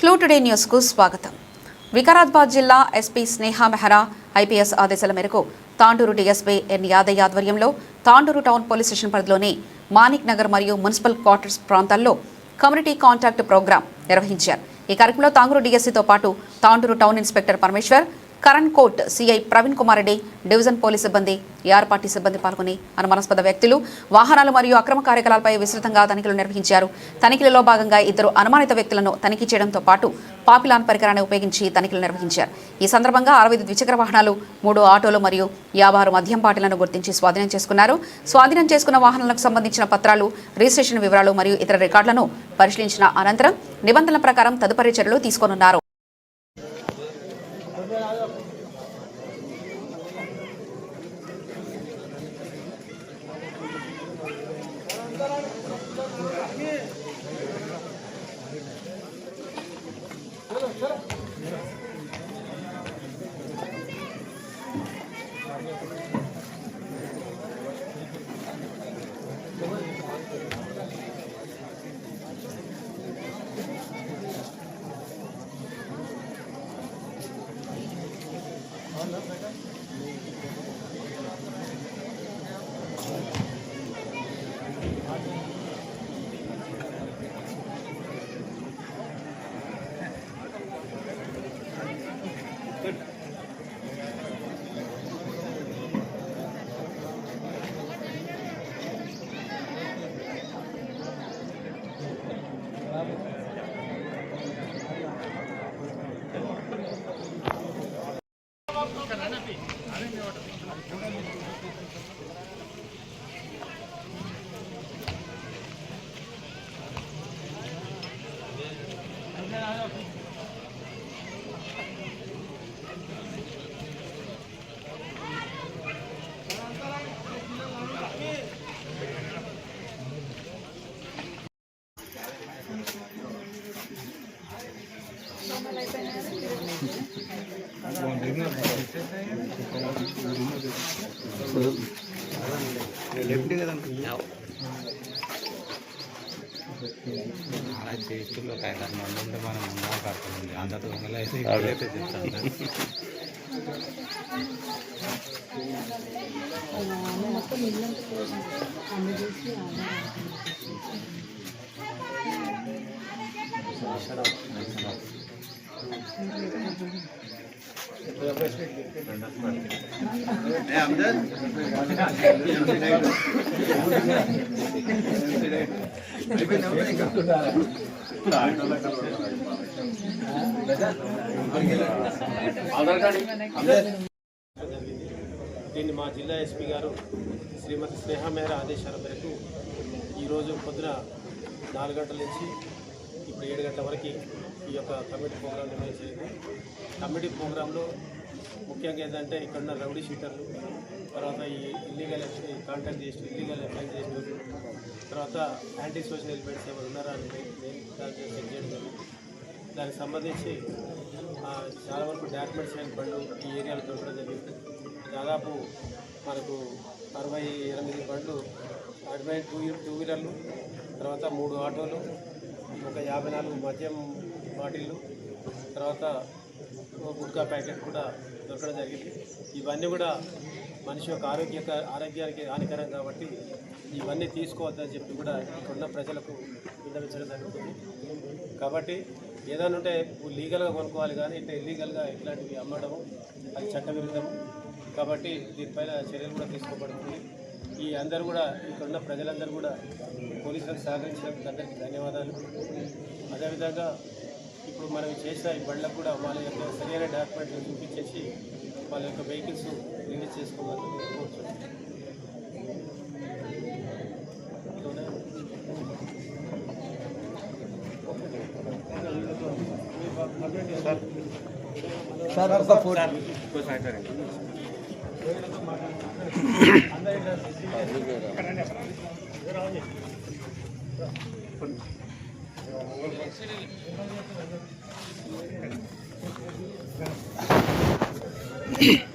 Clue today news కు స్వాగతం. వికారాబాద్ జిల్లా ఎస్పీ స్నేహ మెహరా ఐపీఎస్ ఆదేశాల మేరకు తాండూరు డీఎస్పీ ఎన్ యాదయ్య ఆధ్వర్యంలో తాండూరు టౌన్ పోలీస్ స్టేషన్ పరిధిలోని మాణిక్ నగర్ మరియు మున్సిపల్ క్వార్టర్స్ ప్రాంతాల్లో కమ్యూనిటీ కాంటాక్ట్ ప్రోగ్రాం నిర్వహించారు. ఈ కార్యక్రమంలో తాండూరు డీఎస్పీతో పాటు Tandur town inspector Parameshwar, Karan Kot CI Praveen Kumar Reddy, division police సిబ్బంది, ఏఆర్ పార్టీ సిబ్బంది పాల్గొని అనుమానాస్పద వ్యక్తులు, వాహనాలు మరియు అక్రమ కార్యకలాపాలపై విస్తృతంగా తనిఖీలు నిర్వహించారు. తనిఖీలలో భాగంగా ఇద్దరు అనుమానిత వ్యక్తులను తనిఖీ చేయడంతో పాటు పాపిలాన్ పరికరాన్ని ఉపయోగించి తనిఖీలు నిర్వహించారు. ఈ సందర్భంగా 65 ద్విచక్ర వాహనాలు, 3 ఆటోలు మరియు 56 మద్యం బాటిళ్లను గుర్తించి స్వాధీనం చేసుకున్నారు. స్వాధీనం చేసుకున్న వాహనాలకు సంబంధించిన పత్రాలు, రిజిస్ట్రేషన్ వివరాలు మరియు ఇతర రికార్డులను పరిశీలించిన అనంతరం నిబంధనల ప్రకారం తదుపరి చర్యలు తీసుకోనున్నారు. చేస్తుల్లో మంది మనం మాట్లాడుతుంది అందరితో అయితే చెప్తాను. దీన్ని మా జిల్లా ఎస్పీ గారు శ్రీమతి స్నేహ మెహరా ఆదేశాల మేరకు ఈరోజు పొద్దున 4 గంటల నుంచి ఇప్పుడు 7 గంటల వరకు ఈ యొక్క కమిటీ ప్రోగ్రాం నిర్వహించింది. కమిటీ ప్రోగ్రాంలో ముఖ్యంగా ఏంటంటే ఇక్కడున్న రౌడీ షీటర్లు, తర్వాత ఈ ఇల్లీగల్ కాంటాక్ట్ చేసిన ఇల్లీగల్ అప్లై చేసిన తర్వాత యాంటీ సోషల్ ఎలిమెంట్స్ ఎవరు ఉన్నారా అని చెక్ చేయడం జరిగింది. దానికి సంబంధించి చాలా వరకు డాక్యుమెంట్స్ అయిన బండ్లు ఈ ఏరియాలో దొరకడం జరిగింది. దాదాపు మనకు 68 బండ్లు, 62 టూ వీలర్లు, తర్వాత 3 ఆటోలు, ఒక 54 మద్యం బాటిళ్ళు, తర్వాత గుట్కా ప్యాకెట్ కూడా దొరకడం జరిగింది. ఇవన్నీ కూడా మనిషి యొక్క ఆరోగ్యానికి హానికరం కాబట్టి ఇవన్నీ తీసుకోవద్దని చెప్పి కూడా ఇక్కడున్న ప్రజలకు విన్నవించడం జరుగుతుంది. కాబట్టి ఏదైనా ఉంటే లీగల్గా కొనుక్కోవాలి, కానీ ఇట్లా ఇల్లీగల్గా ఇట్లాంటివి అమ్మడం అది చట్టవిరుద్ధం. కాబట్టి దీనిపైన చర్యలు కూడా తీసుకోబడుతుంది. ఈ అందరూ కూడా ఇక్కడున్న ప్రజలందరూ కూడా పోలీసులకు సహకరించినందుకు అందరికీ ధన్యవాదాలు. అదేవిధంగా ఇప్పుడు మనం చేసిన ఈ బండ్లకు కూడా వాళ్ళ యొక్క సరైన డాక్యుమెంట్లు చూపించేసి వాళ్ళ యొక్క వెహికల్స్ రిలీజ్ చేసుకోవాలని కోరుతున్నాను. అందరి